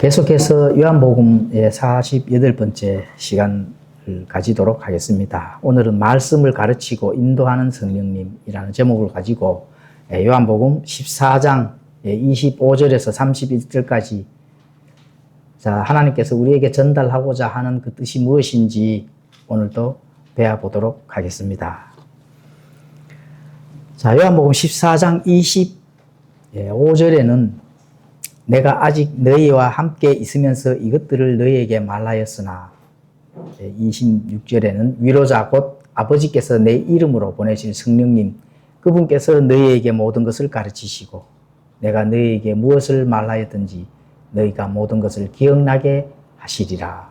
계속해서 요한복음의 48번째 시간을 가지도록 하겠습니다. 오늘은 말씀을 가르치고 인도하는 성령님이라는 제목을 가지고 요한복음 14장 25절에서 31절까지 하나님께서 우리에게 전달하고자 하는 그 뜻이 무엇인지 오늘도 배워보도록 하겠습니다. 요한복음 14장 25절에는 내가 아직 너희와 함께 있으면서 이것들을 너희에게 말하였으나 26절에는 위로자 곧 아버지께서 내 이름으로 보내실 성령님 그분께서 너희에게 모든 것을 가르치시고 내가 너희에게 무엇을 말하였든지 너희가 모든 것을 기억나게 하시리라.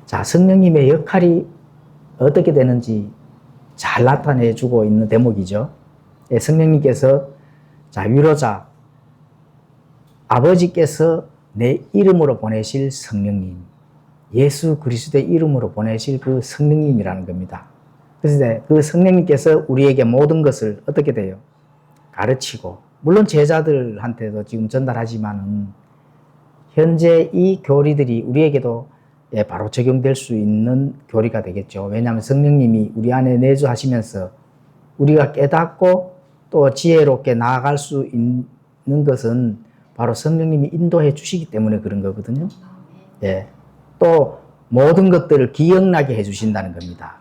성령님의 역할이 어떻게 되는지 잘 나타내주고 있는 대목이죠. 성령님께서 위로자 아버지께서 내 이름으로 보내실 성령님, 예수 그리스도의 이름으로 보내실 그 성령님이라는 겁니다. 그래서 그 성령님께서 우리에게 모든 것을 어떻게 돼요? 가르치고, 물론 제자들한테도 지금 전달하지만은 현재 이 교리들이 우리에게도 바로 적용될 수 있는 교리가 되겠죠. 왜냐하면 성령님이 우리 안에 내주하시면서 우리가 깨닫고 또 지혜롭게 나아갈 수 있는 것은 바로 성령님이 인도해 주시기 때문에 그런 거거든요. 또 모든 것들을 기억나게 해 주신다는 겁니다.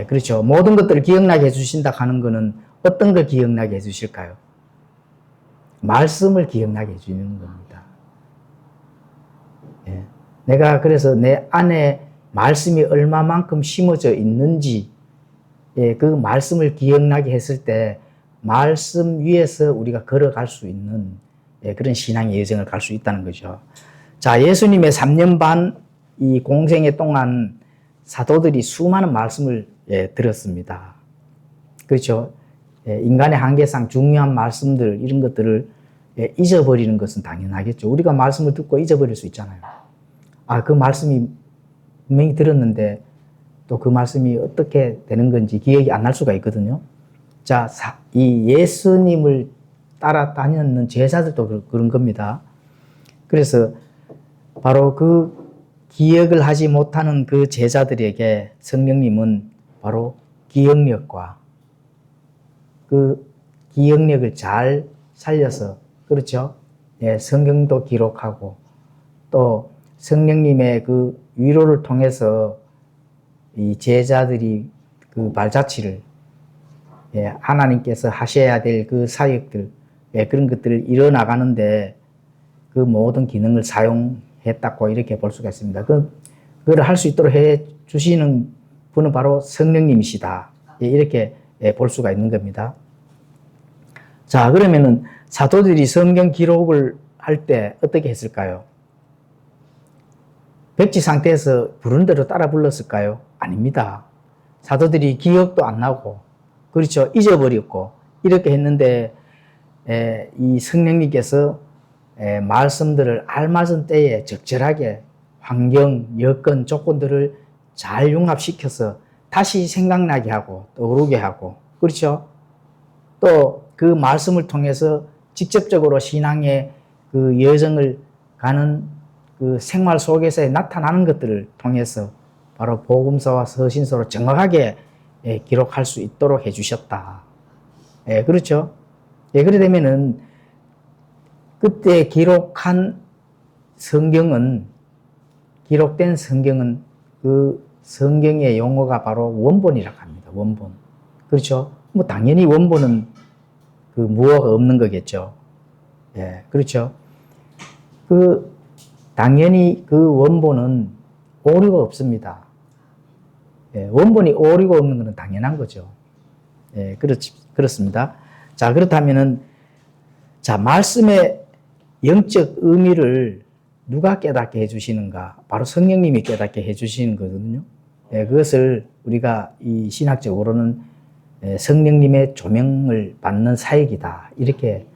그렇죠. 모든 것들을 기억나게 해 주신다 하는 거는 어떤 걸 기억나게 해 주실까요? 말씀을 기억나게 해 주는 겁니다. 내가 그래서 내 안에 말씀이 얼마만큼 심어져 있는지 그 말씀을 기억나게 했을 때 말씀 위에서 우리가 걸어갈 수 있는 그런 신앙의 여정을 갈 수 있다는 거죠. 예수님의 3년 반 이 공생애 동안 사도들이 수많은 말씀을 들었습니다. 그렇죠. 인간의 한계상 중요한 말씀들 이런 것들을 잊어버리는 것은 당연하겠죠. 우리가 말씀을 듣고 잊어버릴 수 있잖아요. 그 말씀이 분명히 들었는데 또 그 말씀이 어떻게 되는 건지 기억이 안 날 수가 있거든요. 이 예수님을 따라다녔는 제자들도 그런 겁니다. 그래서 바로 그 기억을 하지 못하는 그 제자들에게 성령님은 바로 기억력과 그 기억력을 잘 살려서 그렇죠. 성경도 기록하고 또 성령님의 그 위로를 통해서 이 제자들이 그 발자취를 하나님께서 하셔야 될 그 사역들 그런 것들을 이뤄나가는데 그 모든 기능을 사용했다고 이렇게 볼 수가 있습니다. 그걸 할 수 있도록 해 주시는 분은 바로 성령님이시다. 이렇게 볼 수가 있는 겁니다. 그러면은 사도들이 성경 기록을 할 때 어떻게 했을까요? 백지 상태에서 부르는 대로 따라 불렀을까요? 아닙니다. 사도들이 기억도 안 나고 그렇죠. 잊어버렸고 이렇게 했는데 이 성령님께서 말씀들을 알맞은 때에 적절하게 환경, 여건, 조건들을 잘 융합시켜서 다시 생각나게 하고 떠오르게 하고 그렇죠. 또 그 말씀을 통해서 직접적으로 신앙의 그 여정을 가는 그 생활 속에서 나타나는 것들을 통해서 바로 복음서와 서신서로 정확하게 기록할 수 있도록 해주셨다. 그렇죠. 그래 되면은 그때 기록된 성경은 그 성경의 용어가 바로 원본이라고 합니다. 원본. 그렇죠. 당연히 원본은 그 무어가 없는 거겠죠. 그렇죠. 당연히 그 원본은 오류가 없습니다. 원본이 오류가 없는 것은 당연한 거죠. 그렇습니다. 그렇다면은, 말씀의 영적 의미를 누가 깨닫게 해주시는가? 바로 성령님이 깨닫게 해주시는 거거든요. 그것을 우리가 이 신학적으로는 성령님의 조명을 받는 사역이다. 이렇게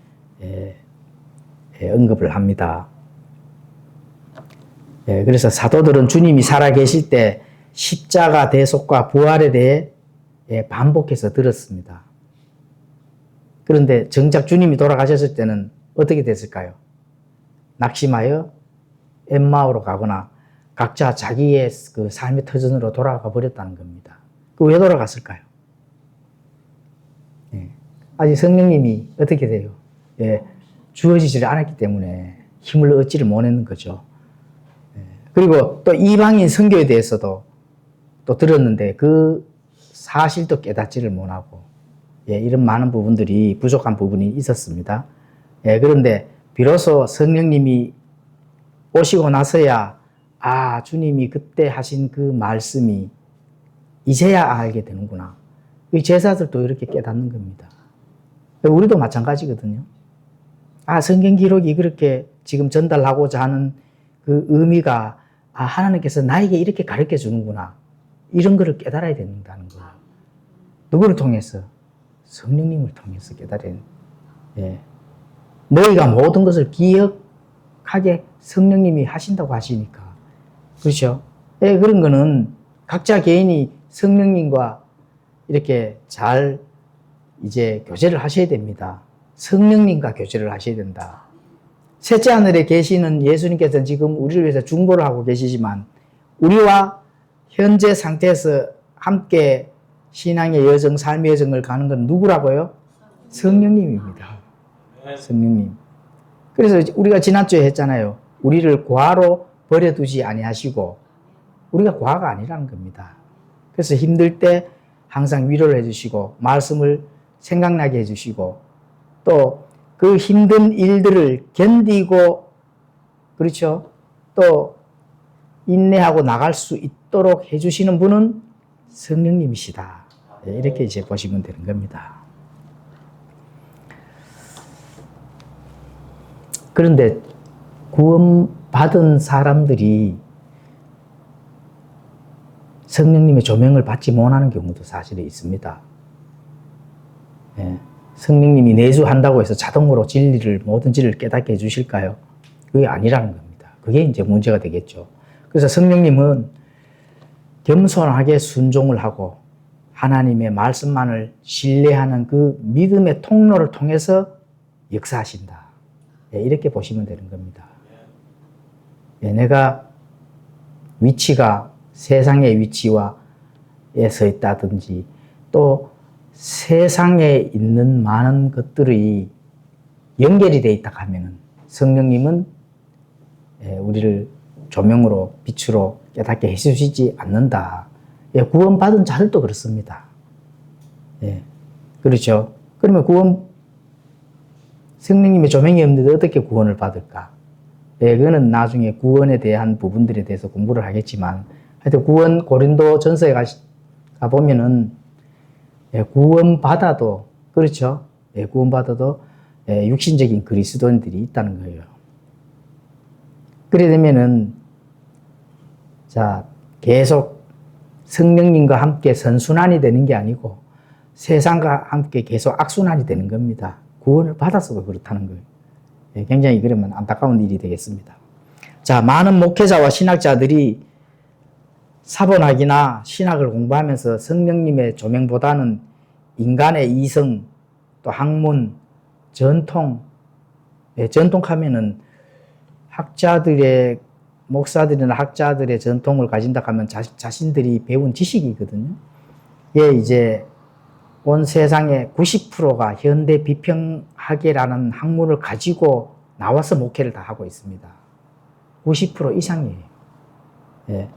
언급을 합니다. 그래서 사도들은 주님이 살아계실 때 십자가 대속과 부활에 대해 반복해서 들었습니다. 그런데 정작 주님이 돌아가셨을 때는 어떻게 됐을까요? 낙심하여 엠마오로 가거나 각자 자기의 그 삶의 터전으로 돌아가 버렸다는 겁니다. 그 왜 돌아갔을까요? 예. 아직 성령님이 어떻게 돼요? 예. 주어지지를 않았기 때문에 힘을 얻지를 못했는 거죠. 예. 그리고 또 이방인 선교에 대해서도 또 들었는데 그 사실도 깨닫지를 못하고, 예. 이런 많은 부분들이 부족한 부분이 있었습니다. 예. 그런데 비로소 성령님이 오시고 나서야 아, 주님이 그때 하신 그 말씀이 이제야 알게 되는구나. 이 제자들도 이렇게 깨닫는 겁니다. 우리도 마찬가지거든요. 아, 성경 기록이 그렇게 지금 전달하고자 하는 그 의미가 아, 하나님께서 나에게 이렇게 가르쳐 주는구나. 이런 거를 깨달아야 된다는 거예요. 누구를 통해서? 성령님을 통해서 깨달아야 돼요. 예. 너희가 모든 것을 기억하게 성령님이 하신다고 하시니까. 그렇죠? 예, 그런 거는 각자 개인이 성령님과 이렇게 잘 이제 교제를 하셔야 됩니다. 성령님과 교제를 하셔야 된다. 셋째 하늘에 계시는 예수님께서는 지금 우리를 위해서 중보를 하고 계시지만 우리와 현재 상태에서 함께 신앙의 여정, 삶의 여정을 가는 건 누구라고요? 성령님입니다. 성령님. 그래서 우리가 지난주에 했잖아요. 우리를 고아로 버려두지 아니하시고 우리가 고아가 아니라는 겁니다. 그래서 힘들 때 항상 위로를 해주시고 말씀을 생각나게 해주시고 또 그 힘든 일들을 견디고 그렇죠. 또 인내하고 나갈 수 있도록 해주시는 분은 성령님이시다. 이렇게 이제 보시면 되는 겁니다. 그런데 구원받은 사람들이 성령님의 조명을 받지 못하는 경우도 사실에 있습니다. 예. 성령님이 내주한다고 해서 자동으로 모든 진리를 깨닫게 해주실까요? 그게 아니라는 겁니다. 그게 이제 문제가 되겠죠. 그래서 성령님은 겸손하게 순종을 하고 하나님의 말씀만을 신뢰하는 그 믿음의 통로를 통해서 역사하신다. 예, 이렇게 보시면 되는 겁니다. 예, 내가 위치가 세상의 위치와 서 있다든지 또 세상에 있는 많은 것들이 연결이 되어 있다 하면은 성령님은 우리를 조명으로 빛으로 깨닫게 해주시지 않는다. 예, 구원받은 자들도 그렇습니다. 예, 그렇죠. 그러면 성령님의 조명이 없는데 어떻게 구원을 받을까? 예, 그거는 나중에 구원에 대한 부분들에 대해서 공부를 하겠지만 하여튼 고린도 전서에 가보면은 예, 구원받아도 그렇죠. 예, 구원받아도 육신적인 그리스도인들이 있다는 거예요. 그래 되면은 자 계속 성령님과 함께 선순환이 되는 게 아니고 세상과 함께 계속 악순환이 되는 겁니다. 구원을 받았어도 그렇다는 거예요. 예, 굉장히 그러면 안타까운 일이 되겠습니다. 자, 많은 목회자와 신학자들이 사본학이나 신학을 공부하면서 성령님의 조명보다는 인간의 이성, 또 학문, 전통, 전통하면은 목사들이나 학자들의 전통을 가진다 하면 자신들이 배운 지식이거든요. 예, 이제 온 세상의 90%가 현대 비평학이라는 학문을 가지고 나와서 목회를 다 하고 있습니다. 90% 이상이에요. 예.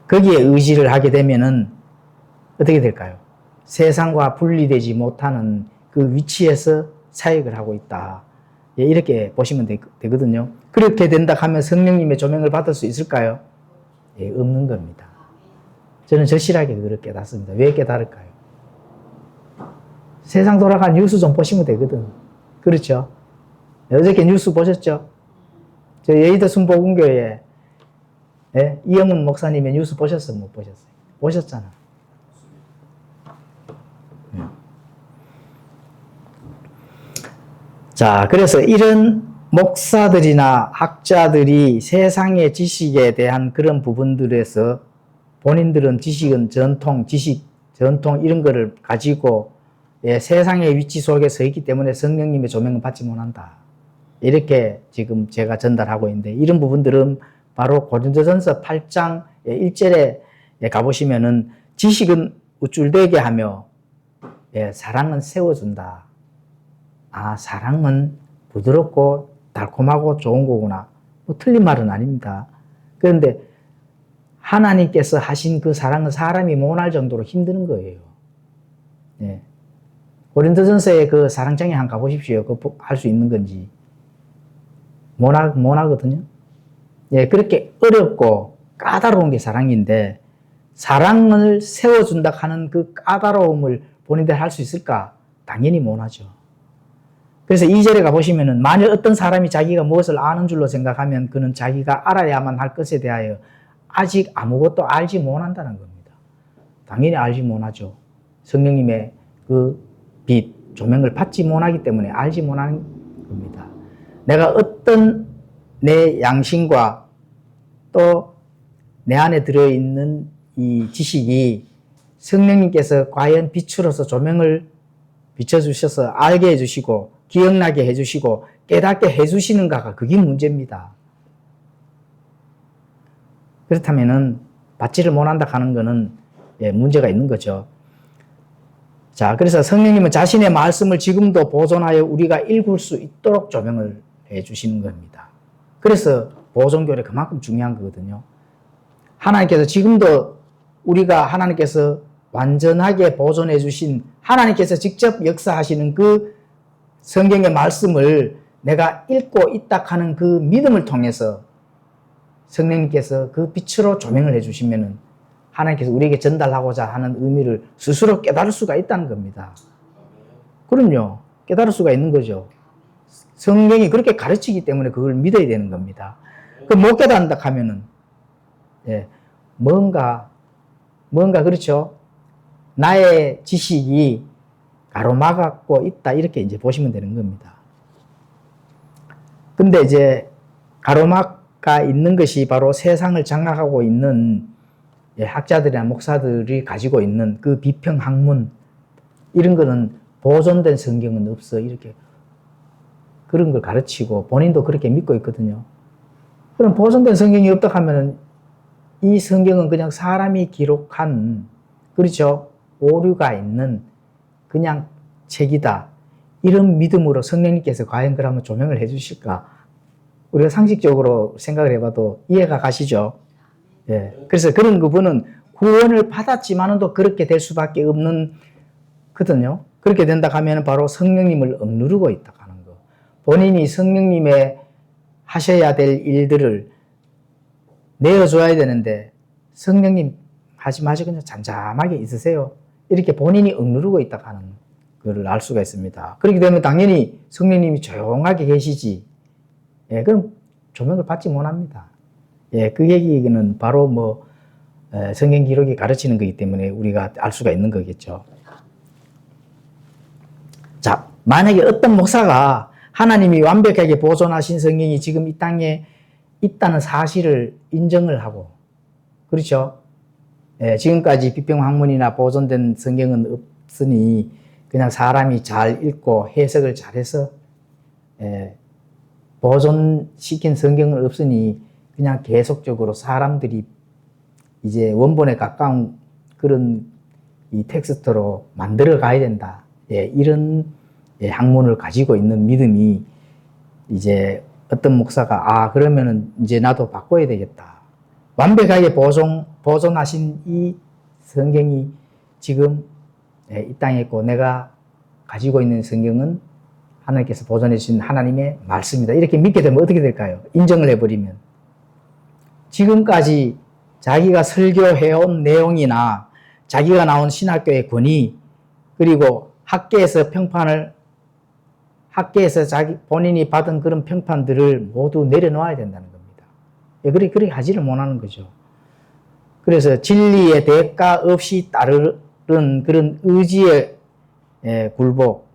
거기에 의지를 하게 되면은 어떻게 될까요? 세상과 분리되지 못하는 그 위치에서 사역을 하고 있다. 예, 이렇게 보시면 되거든요. 그렇게 된다 하면 성령님의 조명을 받을 수 있을까요? 예, 없는 겁니다. 저는 절실하게 그걸 깨닫습니다. 왜 깨달을까요? 세상 돌아간 뉴스 좀 보시면 되거든. 그렇죠? 어저께 뉴스 보셨죠? 저 여의도 순복음교회 이영훈 목사님의 뉴스 보셨어요? 못 보셨어요? 보셨잖아. 자, 그래서 이런 목사들이나 학자들이 세상의 지식에 대한 그런 부분들에서 본인들은 지식은 전통 이런 거를 가지고 세상의 위치 속에 서 있기 때문에 성령님의 조명은 받지 못한다. 이렇게 지금 제가 전달하고 있는데 이런 부분들은 바로 고린도전서 8장 1절에 가보시면은 지식은 우쭐대게 하며 사랑은 세워준다. 아, 사랑은 부드럽고 달콤하고 좋은 거구나. 뭐 틀린 말은 아닙니다. 그런데 하나님께서 하신 그 사랑은 사람이 못할 정도로 힘드는 거예요. 예. 고린도전서의 그 사랑장에 한번 가보십시오. 그거 할 수 있는 건지. 못하거든요. 예, 그렇게 어렵고 까다로운 게 사랑인데, 사랑을 세워준다 하는 그 까다로움을 본인들 할 수 있을까? 당연히 못하죠. 그래서 2절에 가보시면은, 만일 어떤 사람이 자기가 무엇을 아는 줄로 생각하면 그는 자기가 알아야만 할 것에 대하여 아직 아무것도 알지 못한다는 겁니다. 당연히 알지 못하죠. 성령님의 그 빛, 조명을 받지 못하기 때문에 알지 못하는 겁니다. 내가 어떤 내 양심과 또 내 안에 들어있는 이 지식이 성령님께서 과연 빛으로서 조명을 비춰주셔서 알게 해주시고 기억나게 해주시고 깨닫게 해주시는가가 그게 문제입니다. 그렇다면은 받지를 못한다 하는 거는 문제가 있는 거죠. 자, 그래서 성령님은 자신의 말씀을 지금도 보존하여 우리가 읽을 수 있도록 조명을 해주시는 겁니다. 그래서 보존교회 그만큼 중요한 거거든요. 하나님께서 지금도 우리가 하나님께서 완전하게 보존해 주신 하나님께서 직접 역사하시는 그 성경의 말씀을 내가 읽고 있다 하는 그 믿음을 통해서 성령님께서 그 빛으로 조명을 해주시면은 하나님께서 우리에게 전달하고자 하는 의미를 스스로 깨달을 수가 있다는 겁니다. 그럼요. 깨달을 수가 있는 거죠. 성경이 그렇게 가르치기 때문에 그걸 믿어야 되는 겁니다. 그 못 깨닫는다 하면은 뭔가 그렇죠. 나의 지식이 가로막고 있다 이렇게 이제 보시면 되는 겁니다. 근데 이제 가로막가 있는 것이 바로 세상을 장악하고 있는 학자들이나 목사들이 가지고 있는 그 비평학문 이런 거는 보존된 성경은 없어 이렇게 그런 걸 가르치고 본인도 그렇게 믿고 있거든요. 그럼 보존된 성경이 없다 하면은 이 성경은 그냥 사람이 기록한 그렇죠 오류가 있는 그냥 책이다 이런 믿음으로 성령님께서 과연 그러면 조명을 해주실까? 우리가 상식적으로 생각을 해봐도 이해가 가시죠? 예. 그래서 그런 부분은 구원을 받았지만은 그렇게 될 수밖에 없는 거든요. 그렇게 된다 하면 바로 성령님을 억누르고 있다 하는 거. 본인이 성령님의 하셔야 될 일들을 내어줘야 되는데 성령님 하지 마시고 그냥 잠잠하게 있으세요. 이렇게 본인이 억누르고 있다 하는 것을 알 수가 있습니다. 그렇게 되면 당연히 성령님이 조용하게 계시지. 예, 그럼 조명을 받지 못합니다. 예, 그 얘기는 바로 성경 기록이 가르치는 거기 때문에 우리가 알 수가 있는 거겠죠. 자, 만약에 어떤 목사가 하나님이 완벽하게 보존하신 성경이 지금 이 땅에 있다는 사실을 인정을 하고, 그렇죠? 예, 지금까지 비평학문이나 보존된 성경은 없으니 그냥 사람이 잘 읽고 해석을 잘해서 보존시킨 성경은 없으니 그냥 계속적으로 사람들이 이제 원본에 가까운 그런 이 텍스트로 만들어 가야 된다. 이런 학문을 가지고 있는 믿음이 이제 어떤 목사가 그러면은 이제 나도 바꿔야 되겠다. 완벽하게 보존하신 이 성경이 지금 이 땅에 있고 내가 가지고 있는 성경은 하나님께서 보존해 주신 하나님의 말씀이다. 이렇게 믿게 되면 어떻게 될까요? 인정을 해버리면. 지금까지 자기가 설교해온 내용이나 자기가 나온 신학교의 권위 그리고 학계에서 본인이 받은 그런 평판들을 모두 내려놓아야 된다는 겁니다. 그렇게 하지를 못하는 거죠. 그래서 진리의 대가 없이 따르는 그런 의지의 굴복.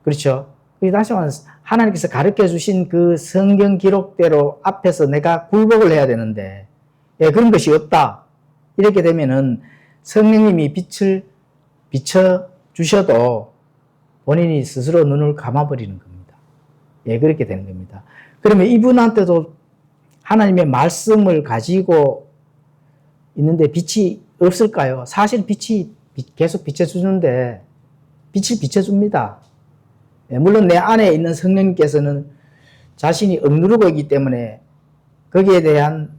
그렇죠? 다시 말해서 하나님께서 가르쳐 주신 그 성경 기록대로 앞에서 내가 굴복을 해야 되는데, 그런 것이 없다. 이렇게 되면은 성령님이 빛을 비춰 주셔도 본인이 스스로 눈을 감아버리는 겁니다. 예, 그렇게 되는 겁니다. 그러면 이분한테도 하나님의 말씀을 가지고 있는데 빛이 없을까요? 사실 빛이 계속 비춰주는데 빛을 비춰줍니다. 예, 물론 내 안에 있는 성령님께서는 자신이 억누르고 있기 때문에 거기에 대한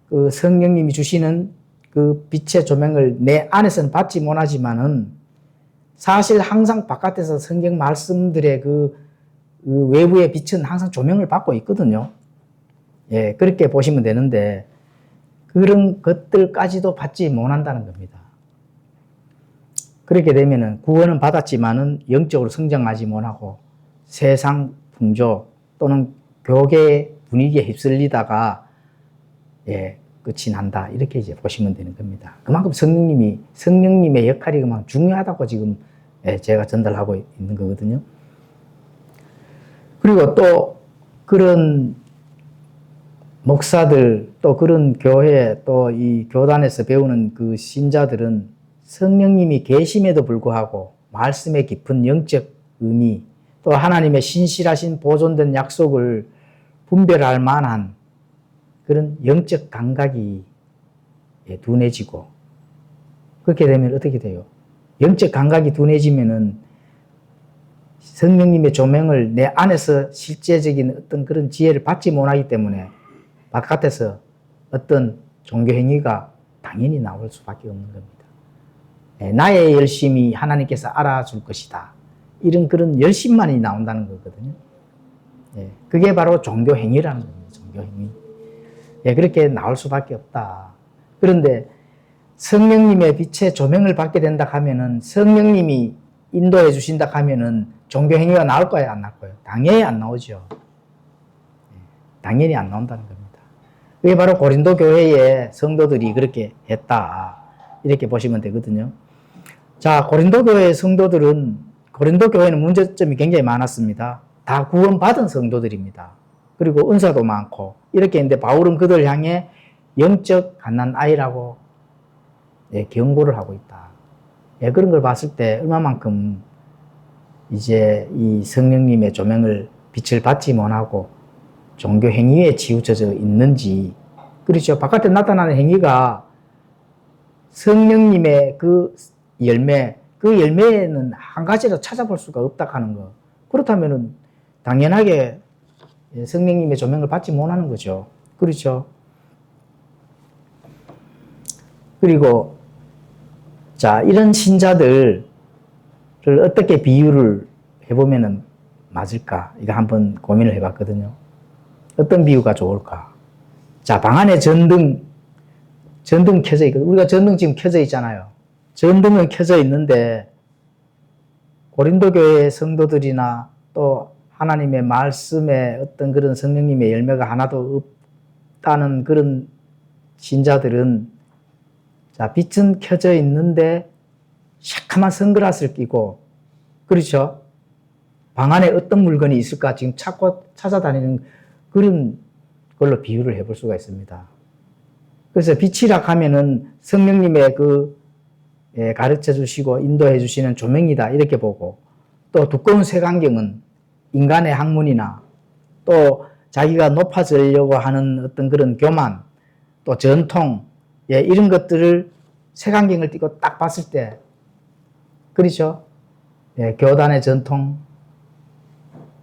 그 성령님이 주시는 그 빛의 조명을 내 안에서는 받지 못하지만은 사실 항상 바깥에서 성경 말씀들의 그 외부의 빛은 항상 조명을 받고 있거든요. 예, 그렇게 보시면 되는데 그런 것들까지도 받지 못한다는 겁니다. 그렇게 되면은 구원은 받았지만은 영적으로 성장하지 못하고 세상 풍조 또는 교계 분위기에 휩쓸리다가 예, 끝이 난다. 이렇게 이제 보시면 되는 겁니다. 그만큼 성령님의 역할이 그만큼 중요하다고 지금 예, 제가 전달하고 있는 거거든요. 그리고 또 그런 목사들 또 그런 교회 또 이 교단에서 배우는 그 신자들은 성령님이 계심에도 불구하고 말씀의 깊은 영적 의미 또 하나님의 신실하신 보존된 약속을 분별할 만한 그런 영적 감각이 둔해지고 그렇게 되면 어떻게 돼요? 영적 감각이 둔해지면은 성령님의 조명을 내 안에서 실제적인 어떤 그런 지혜를 받지 못하기 때문에 바깥에서 어떤 종교 행위가 당연히 나올 수밖에 없는 겁니다. 나의 열심이 하나님께서 알아줄 것이다. 이런 그런 열심만이 나온다는 거거든요. 그게 바로 종교 행위라는 겁니다. 종교 행위. 그렇게 나올 수밖에 없다. 그런데 성령님의 빛의 조명을 받게 된다 하면은 성령님이 인도해 주신다 하면은 종교 행위가 나올 거예요, 안 나올 거예요? 당연히 안 나오죠. 당연히 안 나온다는 겁니다. 그게 바로 고린도 교회의 성도들이 그렇게 했다. 이렇게 보시면 되거든요. 자, 고린도 교회의 성도들은 고린도 교회는 문제점이 굉장히 많았습니다. 다 구원받은 성도들입니다. 그리고 은사도 많고 이렇게 했는데 바울은 그들 향해 영적 갓난아이라고 경고를 하고 있다. 그런 걸 봤을 때 얼마만큼 이제 이 성령님의 조명을 빛을 받지 못하고 종교 행위에 치우쳐져 있는지 그렇죠. 바깥에 나타나는 행위가 성령님의 그 열매 그 열매는 한 가지로 찾아볼 수가 없다 하는 거. 그렇다면은 당연하게 성령님의 조명을 받지 못하는 거죠. 그렇죠. 그리고 자, 이런 신자들을 어떻게 비유를 해보면 맞을까? 이거 한번 고민을 해봤거든요. 어떤 비유가 좋을까? 자, 방 안에 전등 켜져 있거든요. 우리가 전등 지금 켜져 있잖아요. 전등은 켜져 있는데 고린도 교회 성도들이나 또 하나님의 말씀에 어떤 그런 성령님의 열매가 하나도 없다는 그런 신자들은 자, 빛은 켜져 있는데 새카만 선글라스를 끼고 그렇죠? 방 안에 어떤 물건이 있을까 지금 찾아다니는 그런 걸로 비유를 해볼 수가 있습니다. 그래서 빛이라 하면은 성령님의 그 가르쳐 주시고 인도해 주시는 조명이다 이렇게 보고 또 두꺼운 색안경은 인간의 학문이나 또 자기가 높아지려고 하는 어떤 그런 교만 또 전통 이런 것들을 색안경을 띄고 딱 봤을 때 그렇죠? 교단의 전통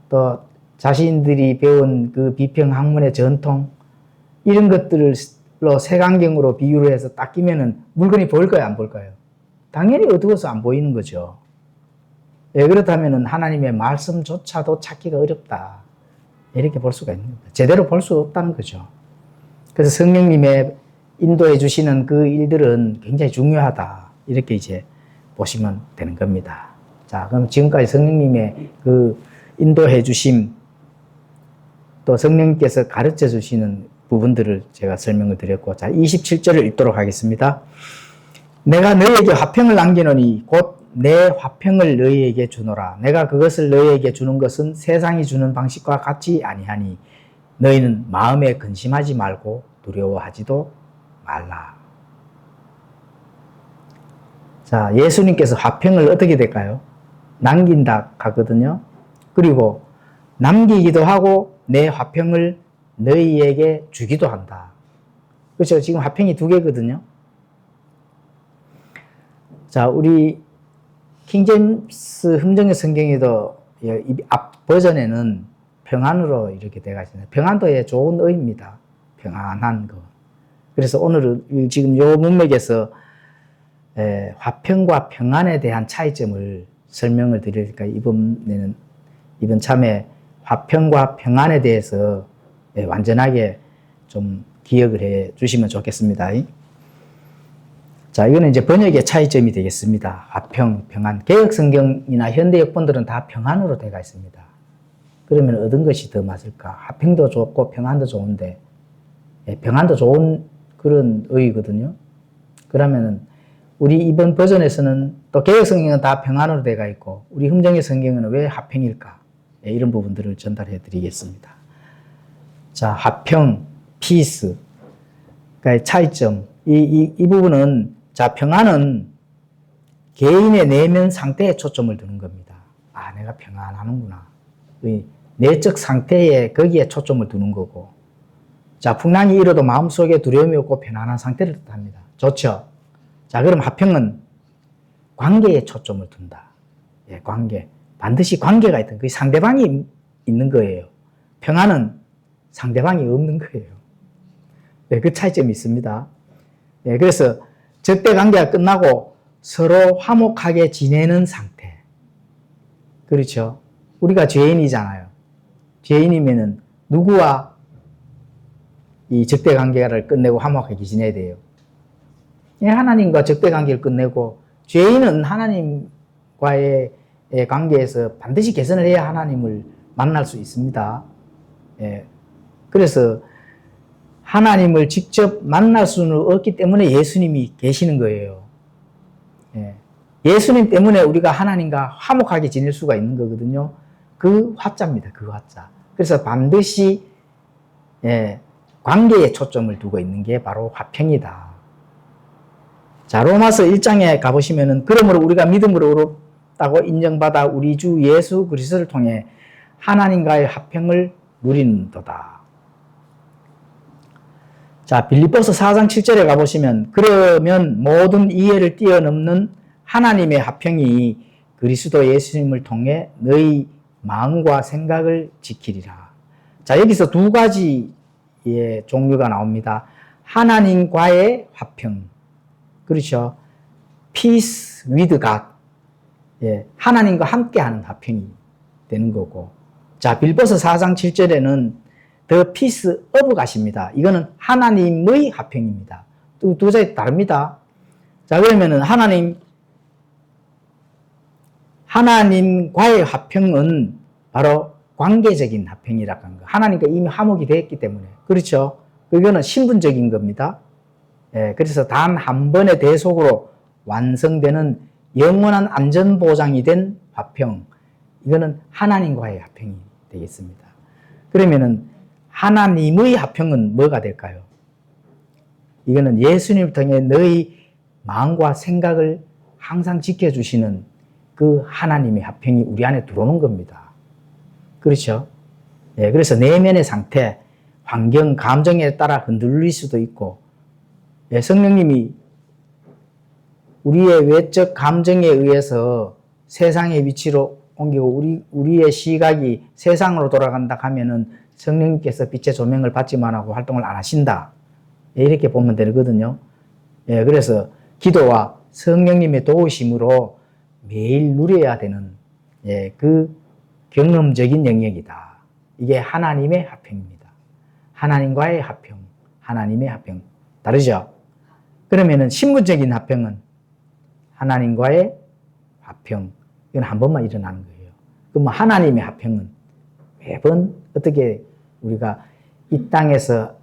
또 자신들이 배운 그 비평 학문의 전통 이런 것들로 색안경으로 비유를 해서 딱 끼면은 물건이 보일까요, 안 보일까요? 당연히 어두워서 안 보이는 거죠. 그렇다면은 하나님의 말씀조차도 찾기가 어렵다. 이렇게 볼 수가 있는 겁니다. 제대로 볼 수 없다는 거죠. 그래서 성령님의 인도해 주시는 그 일들은 굉장히 중요하다. 이렇게 이제 보시면 되는 겁니다. 자, 그럼 지금까지 성령님의 그 인도해 주심 또 성령님께서 가르쳐 주시는 부분들을 제가 설명을 드렸고 자, 27절을 읽도록 하겠습니다. 내가 너희에게 화평을 남기노니 곧 내 화평을 너희에게 주노라. 내가 그것을 너희에게 주는 것은 세상이 주는 방식과 같이 아니하니 너희는 마음에 근심하지 말고 두려워하지도 말라. 자, 예수님께서 화평을 어떻게 될까요? 남긴다 하거든요. 그리고 남기기도 하고 내 화평을 너희에게 주기도 한다. 그렇죠? 지금 화평이 두 개거든요. 자, 우리 킹제임스 흥정의 성경에도 앞 버전에는 평안으로 이렇게 되어 있습니다. 평안도의 좋은 의미입니다. 평안한 거. 그래서 오늘은 지금 요 문맥에서 화평과 평안에 대한 차이점을 설명을 드리니까 이번 참에 화평과 평안에 대해서 완전하게 좀 기억을 해 주시면 좋겠습니다. 자, 이거는 이제 번역의 차이점이 되겠습니다. 화평, 평안. 개혁성경이나 현대역본들은 다 평안으로 되어 있습니다. 그러면 얻은 것이 더 맞을까? 화평도 좋고 평안도 좋은데, 평안도 좋은 그런 의의거든요. 그러면은, 우리 이번 버전에서는 또 개혁성경은 다 평안으로 되어 있고, 우리 흥정의 성경은 왜 화평일까? 이런 부분들을 전달해 드리겠습니다. 자, 화평, 피스. 그러니까 차이점. 이 부분은, 자, 평안은 개인의 내면 상태에 초점을 두는 겁니다. 아, 내가 평안하는구나. 내적 상태에, 거기에 초점을 두는 거고. 자, 풍랑이 일어도 마음속에 두려움이 없고 편안한 상태를 뜻합니다. 좋죠? 자, 그럼 화평은 관계에 초점을 둔다. 예, 관계. 반드시 관계가 있던, 그 상대방이 있는 거예요. 평안은 상대방이 없는 거예요. 네, 그 차이점이 있습니다. 네, 그래서 적대 관계가 끝나고 서로 화목하게 지내는 상태. 그렇죠? 우리가 죄인이잖아요. 죄인이면은 누구와 이 적대 관계를 끝내고 화목하게 지내야 돼요. 하나님과 적대 관계를 끝내고, 죄인은 하나님과의 관계에서 반드시 개선을 해야 하나님을 만날 수 있습니다. 예. 그래서 하나님을 직접 만날 수는 없기 때문에 예수님이 계시는 거예요. 예. 예수님 때문에 우리가 하나님과 화목하게 지낼 수가 있는 거거든요. 그 화자입니다. 그 화자. 그래서 반드시 관계에 초점을 두고 있는 게 바로 화평이다. 자, 로마서 1장에 가보시면은, 그러므로 우리가 믿음으로 의롭다고 인정받아 우리 주 예수 그리스도를 통해 하나님과의 화평을 누리는도다. 자, 빌립보서 4장 7절에 가보시면, 그러면 모든 이해를 뛰어넘는 하나님의 화평이 그리스도 예수님을 통해 너희 마음과 생각을 지키리라. 자, 여기서 두 가지의 종류가 나옵니다. 하나님과의 화평. 그렇죠. Peace with God. 예, 하나님과 함께하는 화평이 되는 거고. 자, 빌립보서 4장 7절에는 The peace of God입니다. 이거는 하나님의 화평입니다. 두 자리 다릅니다. 자, 그러면은 하나님과의 화평은 바로 관계적인 화평이라고 하는 거. 하나님과 이미 화목이 되었기 때문에. 그렇죠. 이거는 신분적인 겁니다. 예, 그래서 단 한 번의 대속으로 완성되는 영원한 안전보장이 된 화평. 이거는 하나님과의 화평이 되겠습니다. 그러면은 하나님의 화평은 뭐가 될까요? 이거는 예수님을 통해 너희 마음과 생각을 항상 지켜주시는 그 하나님의 화평이 우리 안에 들어오는 겁니다. 그렇죠? 예, 그래서 내면의 상태, 환경, 감정에 따라 흔들릴 수도 있고, 예, 성령님이 우리의 외적 감정에 의해서 세상의 위치로 옮기고 우리의 시각이 세상으로 돌아간다 하면은 성령님께서 빛의 조명을 받지만 하고 활동을 안 하신다. 예, 이렇게 보면 되거든요. 예, 그래서 기도와 성령님의 도우심으로 매일 누려야 되는 그 경험적인 영역이다. 이게 하나님의 화평입니다. 하나님과의 화평, 하나님의 화평. 다르죠? 그러면은 신분적인 화평은 하나님과의 화평. 이건 한 번만 일어나는 거예요. 그럼 하나님의 화평은 매번 어떻게 우리가 이 땅에서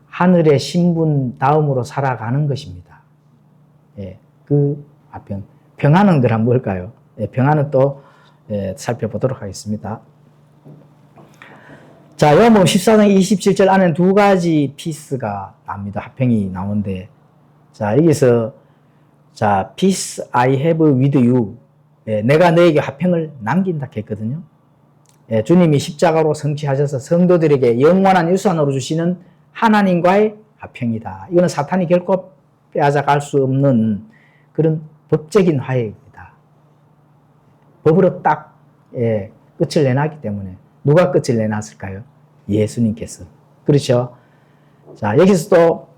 하늘의 신분 다음으로 살아가는 것입니다. 예, 그 화평. 평안은 그럼 뭘까요? 예, 평안은 또 살펴보도록 하겠습니다. 자, 요한복음 14장 27절 안에는 두 가지 피스가 나옵니다. 화평이 나오는데, 자, 여기서 자, peace I have with you. 예, 내가 너에게 화평을 남긴다 했거든요. 예, 주님이 십자가로 성취하셔서 성도들에게 영원한 유산으로 주시는 하나님과의 화평이다. 이거는 사탄이 결코 빼앗아갈 수 없는 그런 법적인 화해입니다. 법으로 딱 끝을 내놨기 때문에 누가 끝을 내놨을까요? 예수님께서. 그렇죠? 자, 여기서 또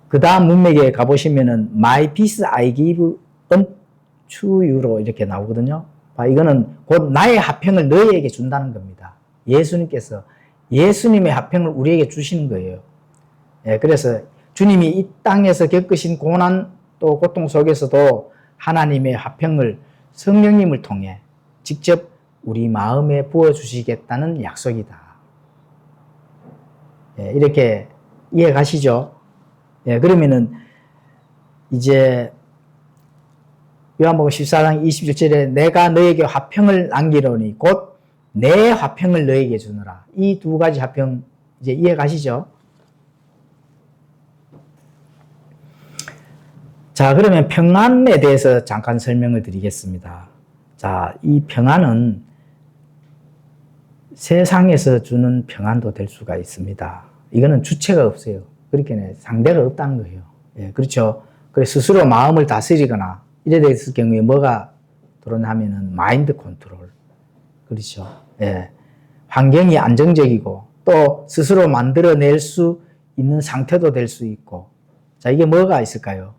그 다음 문맥에 가보시면은 My peace I give unto you로 이렇게 나오거든요. 이거는 곧 나의 화평을 너희에게 준다는 겁니다. 예수님께서 예수님의 화평을 우리에게 주시는 거예요. 그래서 주님이 이 땅에서 겪으신 고난 또 고통 속에서도 하나님의 화평을 성령님을 통해 직접 우리 마음에 부어주시겠다는 약속이다. 이렇게 이해 가시죠? 그러면은 이제 요한복음 14장 27절에 내가 너에게 화평을 남기려니 곧 내 화평을 너에게 주노라. 이 두 가지 화평 이제 이해 가시죠? 자, 그러면 평안에 대해서 잠깐 설명을 드리겠습니다. 자, 이 평안은 세상에서 주는 평안도 될 수가 있습니다. 이거는 주체가 없어요. 그렇게 상대가 없다는 거예요. 그렇죠. 그래서 스스로 마음을 다스리거나 이래 됐을 경우에 뭐가 드러나면은 마인드 컨트롤. 그렇죠. 환경이 안정적이고 또 스스로 만들어낼 수 있는 상태도 될 수 있고. 자, 이게 뭐가 있을까요?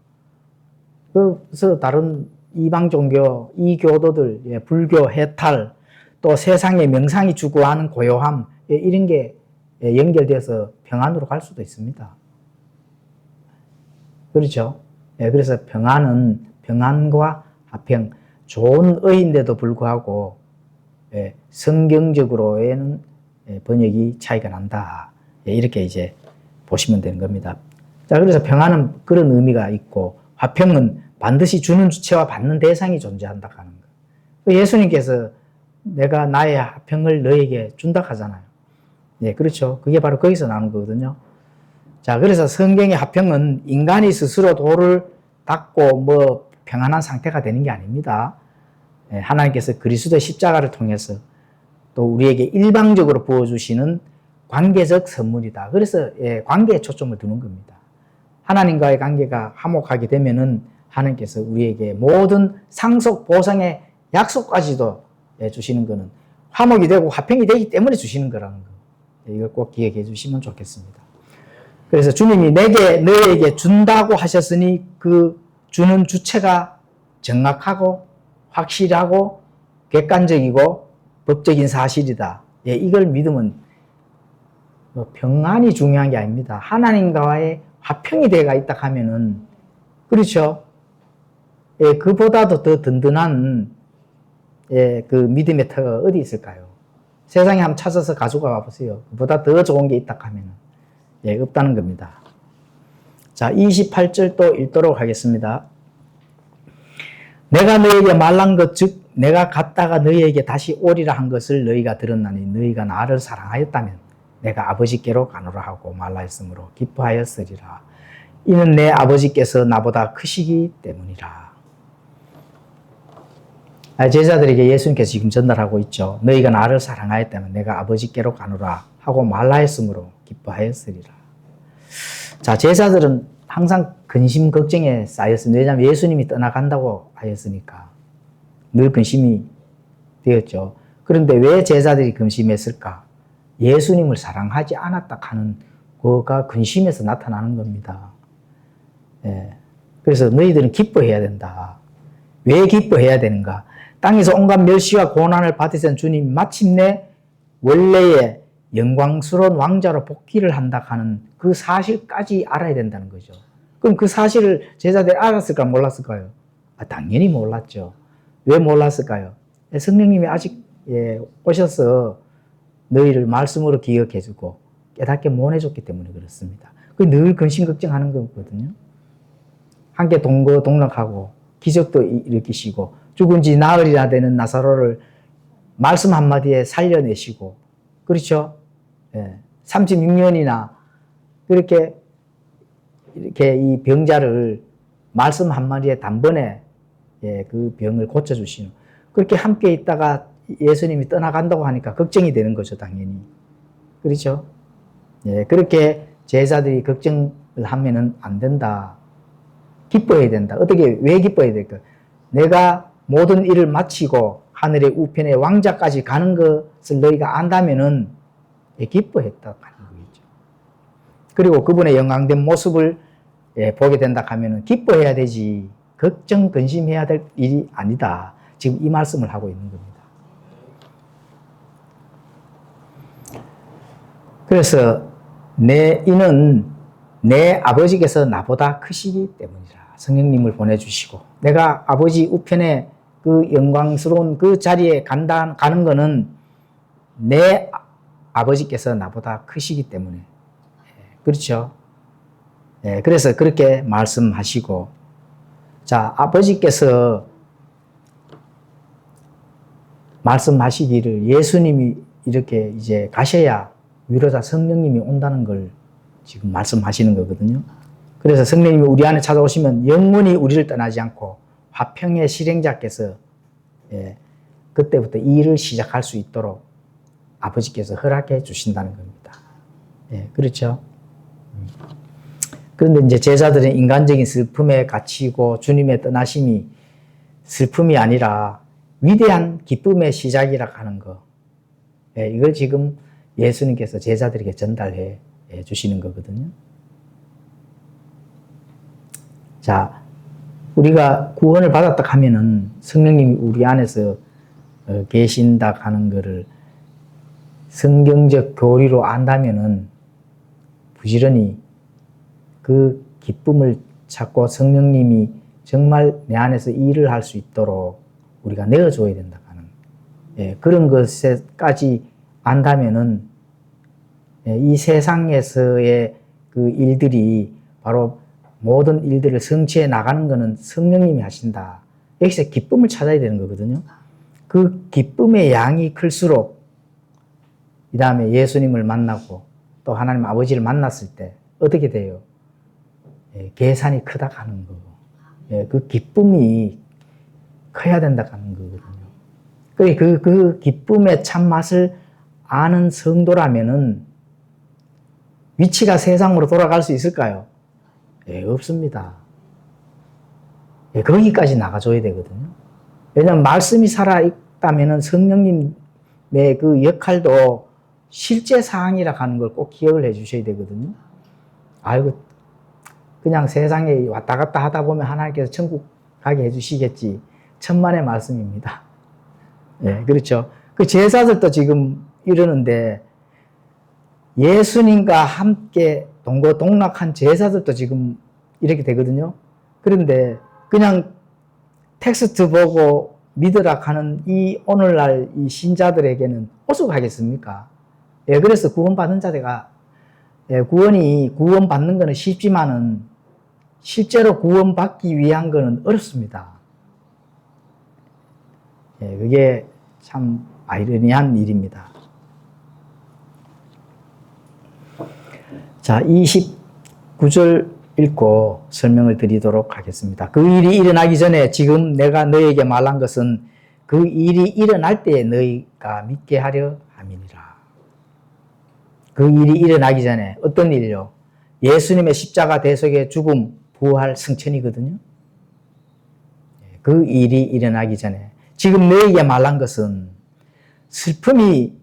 그래서 다른 이방 종교, 이교도들, 불교, 해탈, 또 세상의 명상이 추구하는 고요함, 이런 게 연결돼서 평안으로 갈 수도 있습니다. 그렇죠? 그래서 평안은 평안과 화평, 좋은 의인데도 불구하고 성경적으로에는 번역이 차이가 난다. 이렇게 이제 보시면 되는 겁니다. 자, 그래서 평안은 그런 의미가 있고 화평은 반드시 주는 주체와 받는 대상이 존재한다 하는 거. 예수님께서 내가 나의 화평을 너에게 준다 하잖아요. 그렇죠. 그게 바로 거기서 나오는 거거든요. 자, 그래서 성경의 화평은 인간이 스스로 도를 닦고 평안한 상태가 되는 게 아닙니다. 하나님께서 그리스도의 십자가를 통해서 또 우리에게 일방적으로 부어주시는 관계적 선물이다. 그래서 관계에 초점을 두는 겁니다. 하나님과의 관계가 화목하게 되면은 하나님께서 우리에게 모든 상속 보상의 약속까지도 주시는 것은 화목이 되고 화평이 되기 때문에 주시는 거라는 거. 이걸 꼭 기억해 주시면 좋겠습니다. 그래서 주님이 내게 너에게 준다고 하셨으니 그 주는 주체가 정확하고 확실하고 객관적이고 법적인 사실이다. 이걸 믿으면 평안이 중요한 게 아닙니다. 하나님과의 화평이 되어가 있다 하면은 그렇죠. 그보다도 더 든든한 그 믿음의 터가 어디 있을까요? 세상에 한번 찾아서 가지고 와보세요. 그보다 더 좋은 게 있다 하면은 없다는 겁니다. 자, 28절 또 읽도록 하겠습니다. 내가 너에게 말한 것 즉 내가 갔다가 너희에게 다시 오리라 한 것을 너희가 들었나니 너희가 나를 사랑하였다면 내가 아버지께로 가노라 하고 말하였으므로 기뻐하였으리라. 이는 내 아버지께서 나보다 크시기 때문이라. 제자들에게 예수님께서 지금 전달하고 있죠. 너희가 나를 사랑하였다면 내가 아버지께로 가노라 하고 말하였으므로 기뻐하였으리라. 자, 제자들은 항상 근심 걱정에 쌓였습니다. 왜냐하면 예수님이 떠나간다고 하였으니까 늘 근심이 되었죠. 그런데 왜 제자들이 근심했을까? 예수님을 사랑하지 않았다 하는 그가 근심에서 나타나는 겁니다. 그래서 너희들은 기뻐해야 된다. 왜 기뻐해야 되는가? 땅에서 온갖 멸시와 고난을 받으신 주님 마침내 원래의 영광스러운 왕자로 복귀를 한다 하는 그 사실까지 알아야 된다는 거죠. 그럼 그 사실을 제자들이 알았을까 몰랐을까요? 당연히 몰랐죠. 왜 몰랐을까요? 성령님이 아직 오셔서 너희를 말씀으로 기억해주고 깨닫게 못 해줬기 때문에 그렇습니다. 늘 근심 걱정하는 거거든요. 함께 동거동락하고 기적도 일으키시고 죽은 지 나흘이나 되는 나사로를 말씀 한마디에 살려내시고 그렇죠? 36년이나 그렇게 이렇게 이 병자를 말씀 한마디에 단번에 그 병을 고쳐주시는 그렇게 함께 있다가 예수님이 떠나간다고 하니까 걱정이 되는 거죠, 당연히. 그렇죠? 예, 그렇게 제자들이 걱정을 하면은 안 된다. 기뻐해야 된다. 어떻게, 왜 기뻐해야 될까? 내가 모든 일을 마치고 하늘의 우편에 왕자까지 가는 것을 너희가 안다면은 기뻐했다 하는 거겠죠. 그리고 그분의 영광된 모습을 보게 된다 하면은 기뻐해야 되지. 걱정, 근심해야 될 일이 아니다. 지금 이 말씀을 하고 있는 겁니다. 그래서 이는 내 아버지께서 나보다 크시기 때문이라. 성령님을 보내주시고 내가 아버지 우편에 그 영광스러운 그 자리에 가는 거는 내 아버지께서 나보다 크시기 때문에. 그렇죠? 그래서 그렇게 말씀하시고, 자, 아버지께서 말씀하시기를 예수님이 이렇게 이제 가셔야 위로자 성령님이 온다는 걸 지금 말씀하시는 거거든요. 그래서 성령님이 우리 안에 찾아오시면 영원히 우리를 떠나지 않고 화평의 실행자께서 그때부터 이 일을 시작할 수 있도록 아버지께서 허락해 주신다는 겁니다. 그렇죠? 그런데 이제 제자들은 인간적인 슬픔에 갇히고 주님의 떠나심이 슬픔이 아니라 위대한 기쁨의 시작이라 하는 거. 이걸 지금 예수님께서 제자들에게 전달해 주시는 거거든요. 자, 우리가 구원을 받았다 하면은 성령님이 우리 안에서 계신다 하는 것을 성경적 교리로 안다면은 부지런히 그 기쁨을 찾고 성령님이 정말 내 안에서 일을 할 수 있도록 우리가 내어줘야 된다 하는 그런 것까지 안다면은 이 세상에서의 그 일들이 바로 모든 일들을 성취해 나가는 것은 성령님이 하신다. 여기서 기쁨을 찾아야 되는 거거든요. 그 기쁨의 양이 클수록 이 다음에 예수님을 만나고 또 하나님 아버지를 만났을 때 어떻게 돼요? 계산이 크다 하는 거고, 그 기쁨이 커야 된다 하는 거거든요. 그 기쁨의 참맛을 아는 성도라면은 위치가 세상으로 돌아갈 수 있을까요? 없습니다. 거기까지 나가줘야 되거든요. 왜냐하면 말씀이 살아있다면은 성령님의 그 역할도 실제 사항이라 하는 걸 꼭 기억을 해 주셔야 되거든요. 아이고, 그냥 세상에 왔다 갔다 하다 보면 하나님께서 천국 가게 해 주시겠지. 천만의 말씀입니다. 그렇죠. 그 제사들도 지금 이러는데 예수님과 함께 동거동락한 제사들도 지금 이렇게 되거든요. 그런데 그냥 텍스트 보고 믿으라 하는 이 오늘날 이 신자들에게는 오죽하겠습니까? 그래서 구원받는 자가 구원받는 것은 쉽지만은 실제로 구원받기 위한 것은 어렵습니다. 그게 참 아이러니한 일입니다. 자, 29절 읽고 설명을 드리도록 하겠습니다. 그 일이 일어나기 전에 지금 내가 너에게 말한 것은 그 일이 일어날 때에 너희가 믿게 하려 함이니라. 그 일이 일어나기 전에 어떤 일이요? 예수님의 십자가 대속의 죽음, 부활, 승천이거든요. 그 일이 일어나기 전에 지금 너에게 말한 것은 슬픔이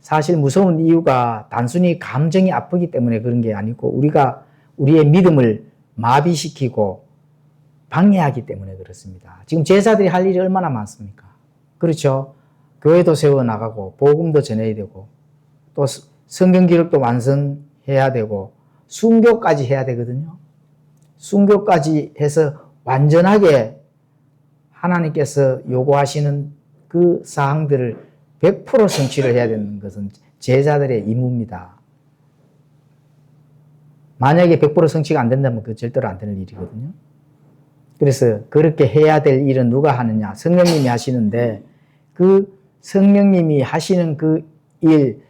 사실 무서운 이유가 단순히 감정이 아프기 때문에 그런 게 아니고 우리가 우리의 믿음을 마비시키고 방해하기 때문에 그렇습니다. 지금 제자들이 할 일이 얼마나 많습니까? 그렇죠? 교회도 세워나가고 복음도 전해야 되고 또 성경 기록도 완성해야 되고 순교까지 해야 되거든요. 순교까지 해서 완전하게 하나님께서 요구하시는 그 사항들을 100% 성취를 해야 되는 것은 제자들의 임무입니다. 만약에 100% 성취가 안 된다면 그 절대로 안 되는 일이거든요. 그래서 그렇게 해야 될 일은 누가 하느냐? 성령님이 하시는데 그 성령님이 하시는 그 일,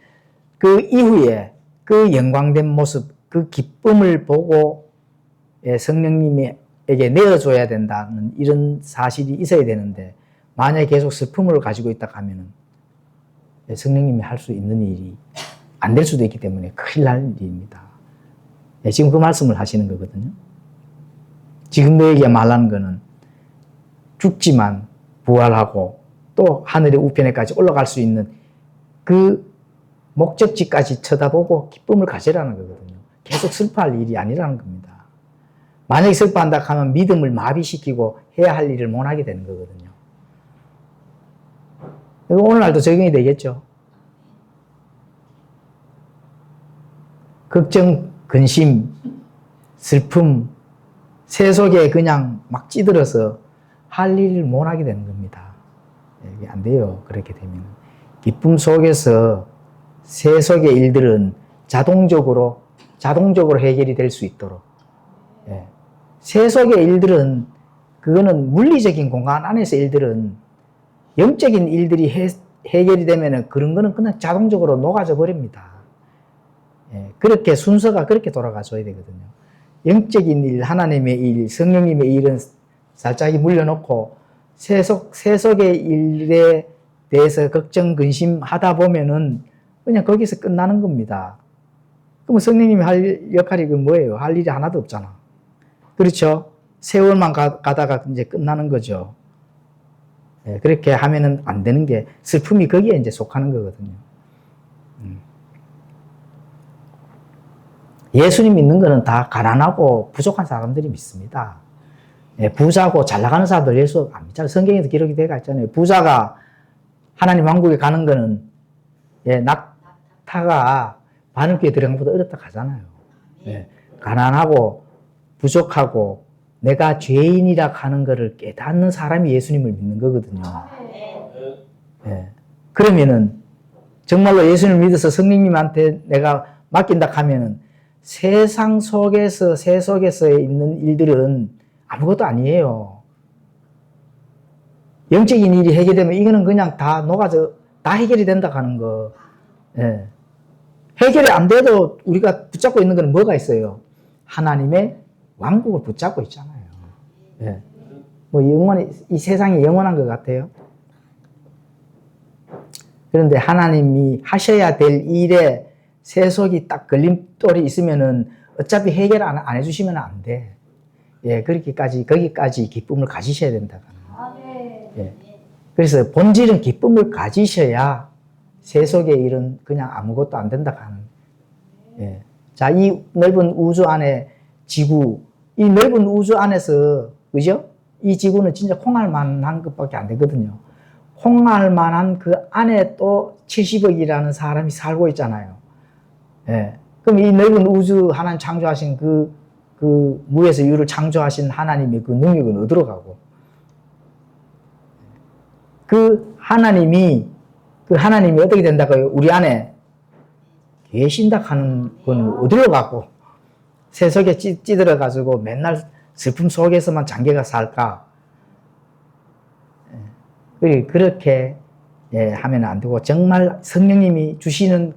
그 이후에 그 영광된 모습, 그 기쁨을 보고 성령님에게 내어줘야 된다는 이런 사실이 있어야 되는데 만약에 계속 슬픔을 가지고 있다 하면은 성령님이 할 수 있는 일이 안 될 수도 있기 때문에 큰일 날 일입니다. 지금 그 말씀을 하시는 거거든요. 지금 너에게 말하는 거는 죽지만 부활하고 또 하늘의 우편에까지 올라갈 수 있는 그 목적지까지 쳐다보고 기쁨을 가지라는 거거든요. 계속 슬퍼할 일이 아니라는 겁니다. 만약에 슬퍼한다 하면 믿음을 마비시키고 해야 할 일을 못 하게 되는 거거든요. 오늘날도 적용이 되겠죠. 걱정, 근심, 슬픔, 새 속에 그냥 막 찌들어서 할 일을 못 하게 되는 겁니다. 이게 안 돼요. 그렇게 되면. 기쁨 속에서 새 속의 일들은 자동적으로 해결이 될 수 있도록. 새 속의 일들은 그거는 물리적인 공간 안에서 일들은 영적인 일들이 해결이 되면은 그런 거는 그냥 자동적으로 녹아져 버립니다. 그렇게 순서가 그렇게 돌아가줘야 되거든요. 영적인 일, 하나님의 일, 성령님의 일은 살짝이 물려놓고 새 속의 일에 대해서 걱정, 근심하다 보면은 그냥 거기서 끝나는 겁니다. 그럼 성령님이 할 역할이 뭐예요? 할 일이 하나도 없잖아. 그렇죠? 세월만 가다가 이제 끝나는 거죠. 그렇게 하면은 안 되는 게 슬픔이 거기에 이제 속하는 거거든요. 예수님 믿는 거는 다 가난하고 부족한 사람들이 믿습니다. 부자고 잘 나가는 사람들 예수 안 믿잖아요. 성경에도 기록이 되어 있잖아요. 부자가 하나님 왕국에 가는 거는 낙타가 바늘귀에 들어간 것보다 어렵다 하잖아요. 가난하고 부족하고 내가 죄인이라 하는 것을 깨닫는 사람이 예수님을 믿는 거거든요. 그러면은 정말로 예수님을 믿어서 성령님한테 내가 맡긴다 하면은 세상 속에서 새 속에서 있는 일들은 아무것도 아니에요. 영적인 일이 해결되면 이거는 그냥 다 녹아져 다 해결이 된다 하는 거. 해결이 안 돼도 우리가 붙잡고 있는 건 뭐가 있어요? 하나님의 왕국을 붙잡고 있잖아요. 뭐 이 세상이 영원한 것 같아요. 그런데 하나님이 하셔야 될 일에 새 속이 딱 걸림돌이 있으면은 어차피 해결 안 해주시면 안 돼. 거기까지 기쁨을 가지셔야 된다. 그래서 본질은 기쁨을 가지셔야 새 속의 일은 그냥 아무것도 안 된다 하는. 자, 이 넓은 우주 안에 지구, 이 넓은 우주 안에서, 그죠? 이 지구는 진짜 콩알만한 것밖에 안 되거든요. 콩알만한 그 안에 또 70억이라는 사람이 살고 있잖아요. 그럼 이 넓은 우주 하나님 창조하신 그 무에서 유를 창조하신 하나님의 그 능력은 어디로 가고? 그 하나님이 어떻게 된다고요? 우리 안에 계신다 하는 건 어디로 가고? 세속에 찌들어가지고 맨날 슬픔 속에서만 잠겨가 살까? 그렇게 하면 안 되고 정말 성령님이 주시는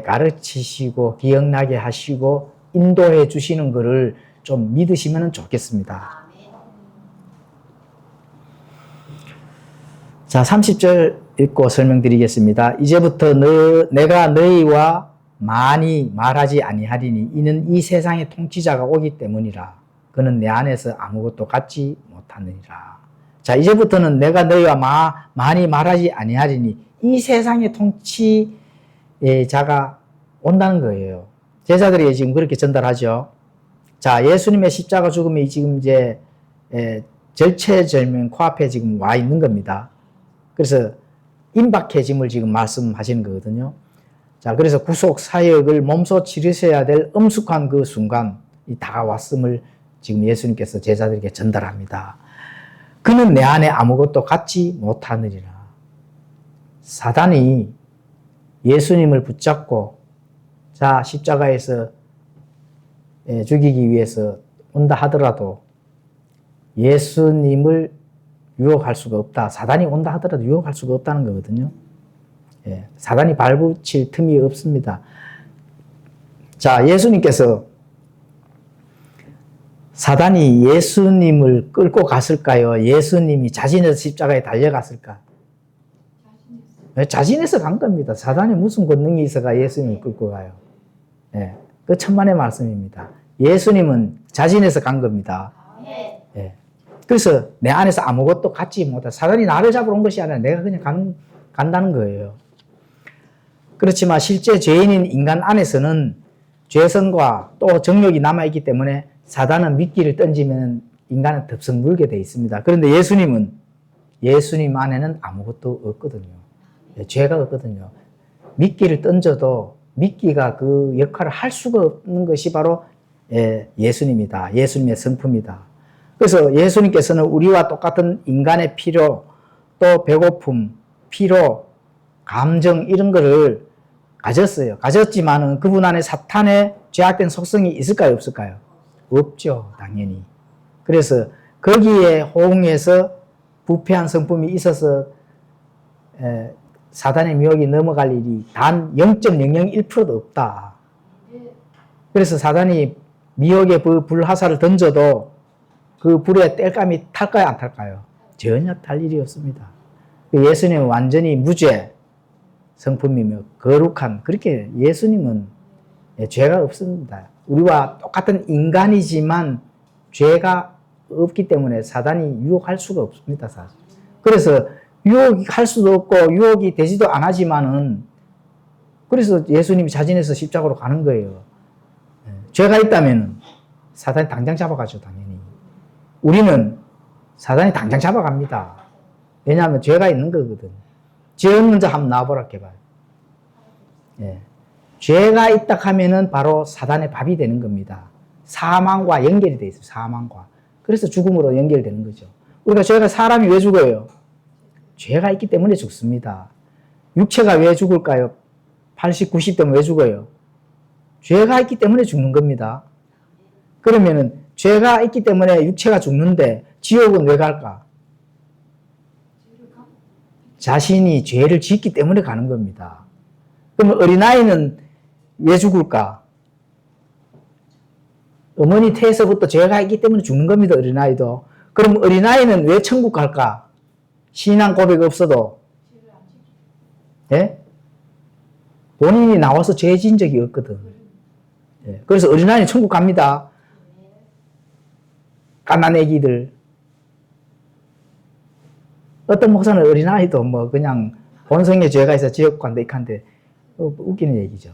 가르치시고 기억나게 하시고 인도해 주시는 것을 좀 믿으시면 좋겠습니다. 자, 30절 읽고 설명드리겠습니다. 이제부터 내가 너희와 많이 말하지 아니하리니 이는 이 세상의 통치자가 오기 때문이라. 그는 내 안에서 아무것도 갖지 못하느니라. 자, 이제부터는 내가 너희와 많이 말하지 아니하리니 이 세상의 통치자가 온다는 거예요. 제자들이 지금 그렇게 전달하죠. 자, 예수님의 십자가 죽음이 지금 이제 절체절명 코앞에 지금 와 있는 겁니다. 그래서 임박해짐을 지금 말씀하시는 거거든요. 자, 그래서 구속 사역을 몸소 치르셔야 될 엄숙한 그 순간이 다가왔음을 지금 예수님께서 제자들에게 전달합니다. 그는 내 안에 아무것도 갖지 못하느니라. 사단이 예수님을 붙잡고 자, 십자가에서 죽이기 위해서 온다 하더라도 예수님을 유혹할 수가 없다. 사단이 온다 하더라도 유혹할 수가 없다는 거거든요. 사단이 발붙일 틈이 없습니다. 자, 예수님께서 사단이 예수님을 끌고 갔을까요? 예수님이 자신의 십자가에 달려갔을까? 자신에서 간 겁니다. 사단이 무슨 권능이 있어가 예수님을 끌고 가요? 예, 그 천만의 말씀입니다. 예수님은 자신에서 간 겁니다. 예. 그래서 내 안에서 아무것도 갖지 못해. 사단이 나를 잡으러 온 것이 아니라 내가 그냥 간다는 거예요. 그렇지만 실제 죄인인 인간 안에서는 죄성과 또 정욕이 남아있기 때문에 사단은 미끼를 던지면 인간은 덥석 물게 되어 있습니다. 그런데 예수님 안에는 아무것도 없거든요. 죄가 없거든요. 미끼를 던져도 미끼가 그 역할을 할 수가 없는 것이 바로 예수님이다. 예수님의 성품이다. 그래서 예수님께서는 우리와 똑같은 인간의 필요, 또 배고픔, 피로, 감정 이런 거를 가졌어요. 가졌지만은 그분 안에 사탄의 죄악된 속성이 있을까요? 없을까요? 없죠. 당연히. 그래서 거기에 호응해서 부패한 성품이 있어서 사단의 미혹이 넘어갈 일이 단 0.001%도 없다. 그래서 사단이 미혹의 불화살을 던져도 그 불에 땔감이 탈까요? 안 탈까요? 전혀 탈 일이 없습니다. 예수님은 완전히 무죄 성품이며 거룩한, 그렇게 예수님은 죄가 없습니다. 우리와 똑같은 인간이지만 죄가 없기 때문에 사단이 유혹할 수가 없습니다, 사실. 그래서 유혹할 수도 없고 유혹이 되지도 않았지만은 그래서 예수님이 자진해서 십자가로 가는 거예요. 죄가 있다면 사단이 당장 잡아가죠, 당연히. 우리는 사단이 당장 잡아갑니다. 왜냐하면 죄가 있는 거거든. 죄 없는 자 한번 나와보라 해봐요. 예. 죄가 있다 하면은 바로 사단의 밥이 되는 겁니다. 사망과 연결이 돼 있어요, 사망과. 그래서 죽음으로 연결되는 거죠. 우리가 죄가 사람이 왜 죽어요? 죄가 있기 때문에 죽습니다. 육체가 왜 죽을까요? 80, 90 되면 왜 죽어요? 죄가 있기 때문에 죽는 겁니다. 그러면은 죄가 있기 때문에 육체가 죽는데 지옥은 왜 갈까? 자신이 죄를 짓기 때문에 가는 겁니다. 그러면 어린아이는 왜 죽을까? 어머니 태에서부터 죄가 있기 때문에 죽는 겁니다, 어린아이도. 그럼 어린아이는 왜 천국 갈까? 신앙 고백 없어도. 예? 본인이 나와서 죄 지은 적이 없거든. 예. 그래서 어린아이는 천국 갑니다. 갓난 애기들. 어떤 목사는 어린아이도 뭐 그냥 본성에 죄가 있어 지옥 간다 이칸데 웃기는 얘기죠.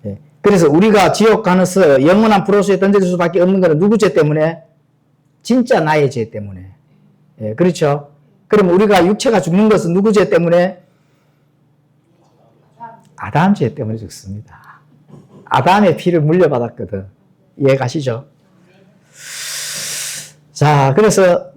예. 그래서 우리가 지옥 가면서 영원한 불호수에 던져질 수밖에 없는 것은 누구 죄 때문에? 진짜 나의 죄 때문에. 예. 그렇죠? 그럼 우리가 육체가 죽는 것은 누구 죄 때문에? 아담 죄 때문에 죽습니다. 아담의 피를 물려받았거든. 이해 가시죠? 자, 그래서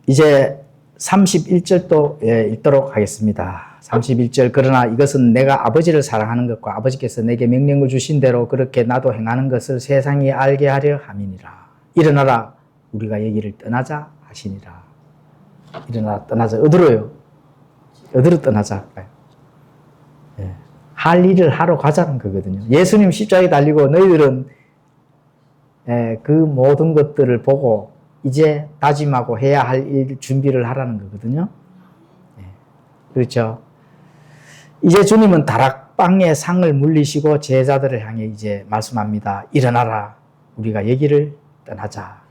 이제 31절도 읽도록 하겠습니다. 31절. 그러나 이것은 내가 아버지를 사랑하는 것과 아버지께서 내게 명령을 주신 대로 그렇게 나도 행하는 것을 세상이 알게 하려 함이니라. 일어나라, 우리가 여기를 떠나자 하시니라. 일어나라, 떠나자. 어디로요? 어디로 떠나자? 예. 할 일을 하러 가자는 거거든요. 예수님 십자가에 달리고 너희들은 그 모든 것들을 보고 이제 다짐하고 해야 할 일 준비를 하라는 거거든요. 그렇죠? 이제 주님은 다락방의 상을 물리시고 제자들을 향해 이제 말씀합니다. 일어나라. 우리가 여기를 떠나자.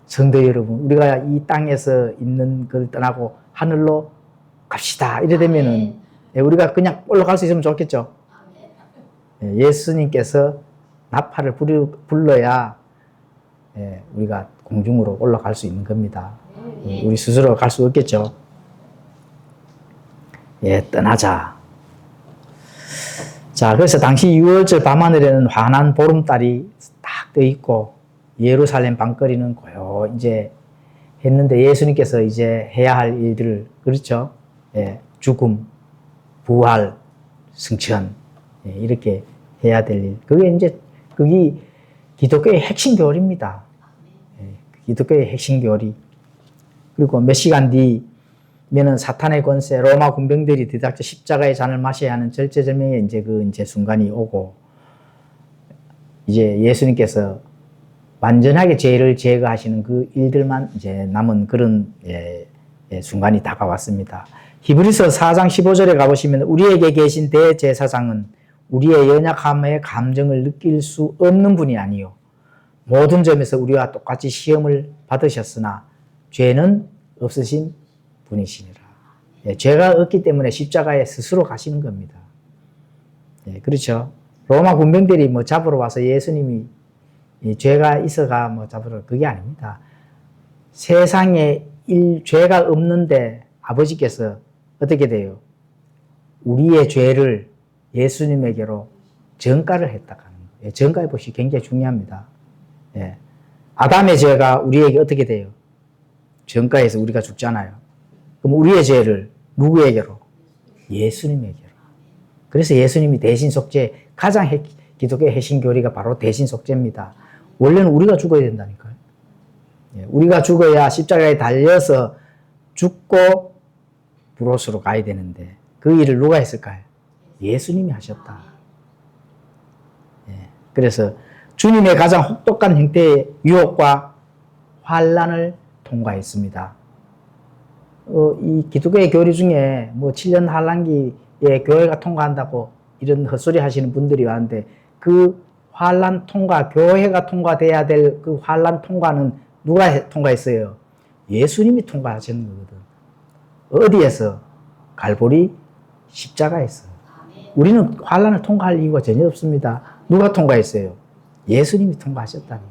성도 여러분, 우리가 이 땅에서 있는 걸 떠나고 하늘로 갑시다. 이래 되면은 우리가 그냥 올라갈 수 있으면 좋겠죠. 예수님께서 나팔을 불러야 우리가 공중으로 올라갈 수 있는 겁니다. 우리 스스로 갈 수 없겠죠. 떠나자. 자, 그래서 당시 6월절 밤하늘에는 환한 보름달이 딱 떠 있고 예루살렘 방거리는 고요 이제 했는데 예수님께서 이제 해야 할 일들을, 그렇죠? 죽음, 부활, 승천, 이렇게 해야 될 일. 그게 기독교의 핵심 교리입니다. 기독교의 핵심 교리. 그리고 몇 시간 뒤면은 사탄의 권세, 로마 군병들이 뒤닥쳐 십자가의 잔을 마셔야 하는 절제절명의 이제 순간이 오고, 이제 예수님께서 완전하게 죄를 제거하시는 그 일들만 이제 남은 그런 순간이 다가왔습니다. 히브리서 4장 15절에 가보시면 우리에게 계신 대제사장은 우리의 연약함의 감정을 느낄 수 없는 분이 아니요 모든 점에서 우리와 똑같이 시험을 받으셨으나 죄는 없으신 분이시니라. 죄가 없기 때문에 십자가에 스스로 가시는 겁니다. 그렇죠. 로마 군병들이 뭐 잡으러 와서 예수님이 죄가 있어가 뭐 잡으러 그게 아닙니다. 세상에 죄가 없는데 아버지께서 어떻게 돼요? 우리의 죄를 예수님에게로 전가를 했다 하는 거예요. 전가해 보시 굉장히 중요합니다. 아담의 죄가 우리에게 어떻게 돼요? 전가해서 우리가 죽잖아요. 그럼 우리의 죄를 누구에게로? 예수님에게로. 그래서 예수님이 대신 속죄, 가장 기독교 핵심 교리가 바로 대신 속죄입니다. 원래는 우리가 죽어야 된다니까요. 우리가 죽어야 십자가에 달려서 죽고 부로스로 가야 되는데 그 일을 누가 했을까요? 예수님이 하셨다. 그래서 주님의 가장 혹독한 형태의 유혹과 환난을 통과했습니다. 이 기독교의 교리 중에 뭐 7년 환난기에 교회가 통과한다고 이런 헛소리 하시는 분들이 많은데 그 환난 통과, 교회가 통과돼야 될 그 환난 통과는 누가 통과했어요? 예수님이 통과하시는 거거든. 어디에서? 갈보리 십자가에서. 우리는 환난을 통과할 이유가 전혀 없습니다. 누가 통과했어요? 예수님이 통과하셨다니까.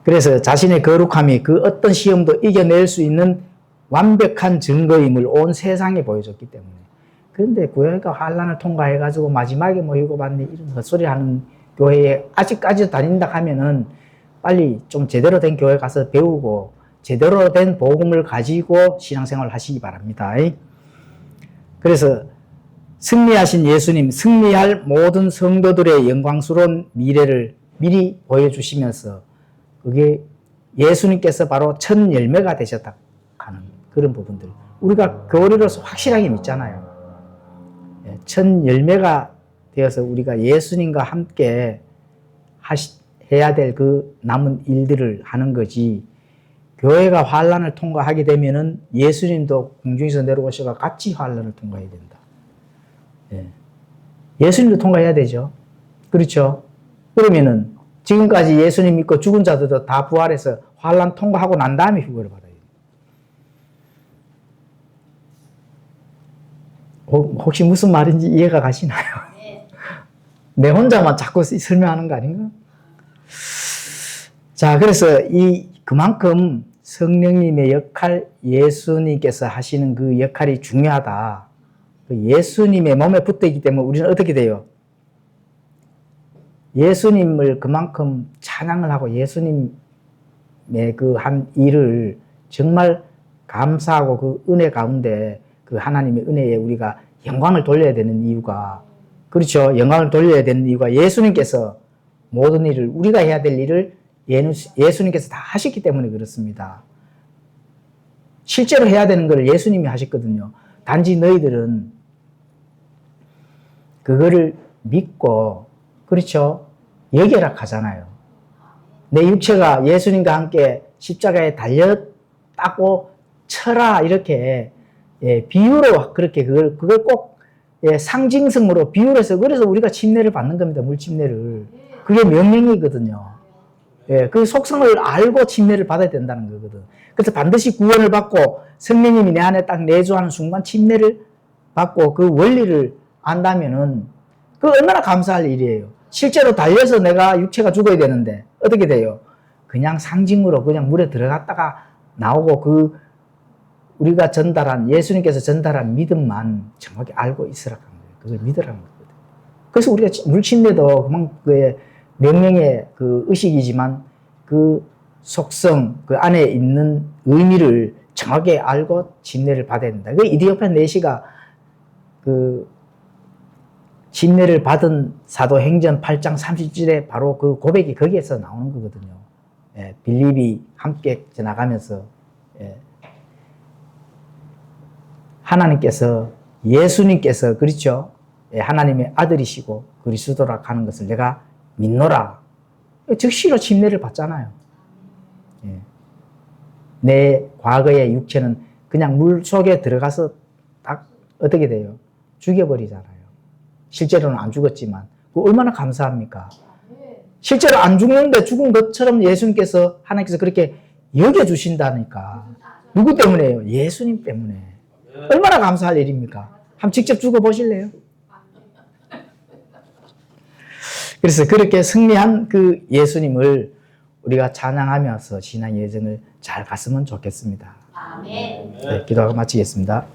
그래서 자신의 거룩함이 그 어떤 시험도 이겨낼 수 있는 완벽한 증거임을 온 세상에 보여줬기 때문에. 그런데 교회가 환난을 통과해가지고 마지막에 모이고 받는 이런 헛소리 하는 교회에 아직까지 다닌다 하면은 빨리 좀 제대로 된 교회 가서 배우고 제대로 된 복음을 가지고 신앙생활을 하시기 바랍니다. 그래서 승리하신 예수님, 승리할 모든 성도들의 영광스러운 미래를 미리 보여주시면서 그게 예수님께서 바로 첫 열매가 되셨다 하는 그런 부분들. 우리가 교리로서 확실하게 믿잖아요. 첫 열매가 되어서 우리가 예수님과 함께 해야 될 그 남은 일들을 하는 거지. 교회가 환난을 통과하게 되면은 예수님도 공중에서 내려오셔서 같이 환난을 통과해야 된다. 예수님도 통과해야 되죠. 그렇죠. 그러면은 지금까지 예수님 믿고 죽은 자들도 다 부활해서 환난 통과하고 난 다음에 휴거를 받아야 돼요. 혹시 무슨 말인지 이해가 가시나요? 내 혼자만 자꾸 설명하는 거 아닌가? 자, 그래서 그만큼 성령님의 역할, 예수님께서 하시는 그 역할이 중요하다. 예수님의 몸에 붙어 있기 때문에 우리는 어떻게 돼요? 예수님을 그만큼 찬양을 하고 예수님의 그 한 일을 정말 감사하고 그 은혜 가운데 그 하나님의 은혜에 우리가 영광을 돌려야 되는 이유가, 그렇죠. 영광을 돌려야 되는 이유가 예수님께서 모든 일을, 우리가 해야 될 일을 예수님께서 다 하셨기 때문에 그렇습니다. 실제로 해야 되는 걸 예수님이 하셨거든요. 단지 너희들은 그거를 믿고, 그렇죠. 여겨라 하잖아요. 내 육체가 예수님과 함께 십자가에 달렸다고 쳐라, 이렇게 비유로 그렇게 그걸 꼭 상징성으로 비유를 해서 그래서 우리가 침례를 받는 겁니다. 물침례를. 그게 명령이거든요. 그 속성을 알고 침례를 받아야 된다는 거거든. 그래서 반드시 구원을 받고 성령님이 내 안에 딱 내주하는 순간 침례를 받고 그 원리를 안다면은 그 얼마나 감사할 일이에요. 실제로 달려서 내가 육체가 죽어야 되는데 어떻게 돼요? 그냥 상징으로 그냥 물에 들어갔다가 나오고 그 우리가 전달한, 예수님께서 전달한 믿음만 정확히 알고 있으라는 거예요. 그걸 믿으라는 거거든요. 그래서 우리가 물침례도 그만큼의 명령의 그 의식이지만 그 속성, 그 안에 있는 의미를 정확히 알고 침례를 받아야 된다. 그 이디오피아 내시가 그 침례를 받은 사도행전 8장 30절에 바로 그 고백이 거기에서 나오는 거거든요. 빌립이 함께 나가면서 하나님께서, 예수님께서, 그렇죠? 하나님의 아들이시고 그리스도라 하는 것을 내가 믿노라. 즉시로 침례를 받잖아요. 예. 내 과거의 육체는 그냥 물 속에 들어가서 딱 어떻게 돼요? 죽여버리잖아요. 실제로는 안 죽었지만 얼마나 감사합니까? 실제로 안 죽는데 죽은 것처럼 예수님께서 하나님께서 그렇게 여겨주신다니까. 누구 때문에요? 예수님 때문에. 얼마나 감사할 일입니까? 한번 직접 죽어보실래요? 그래서 그렇게 승리한 그 예수님을 우리가 찬양하면서 신앙 여정을 잘 갔으면 좋겠습니다. 아멘. 네, 기도하고 마치겠습니다.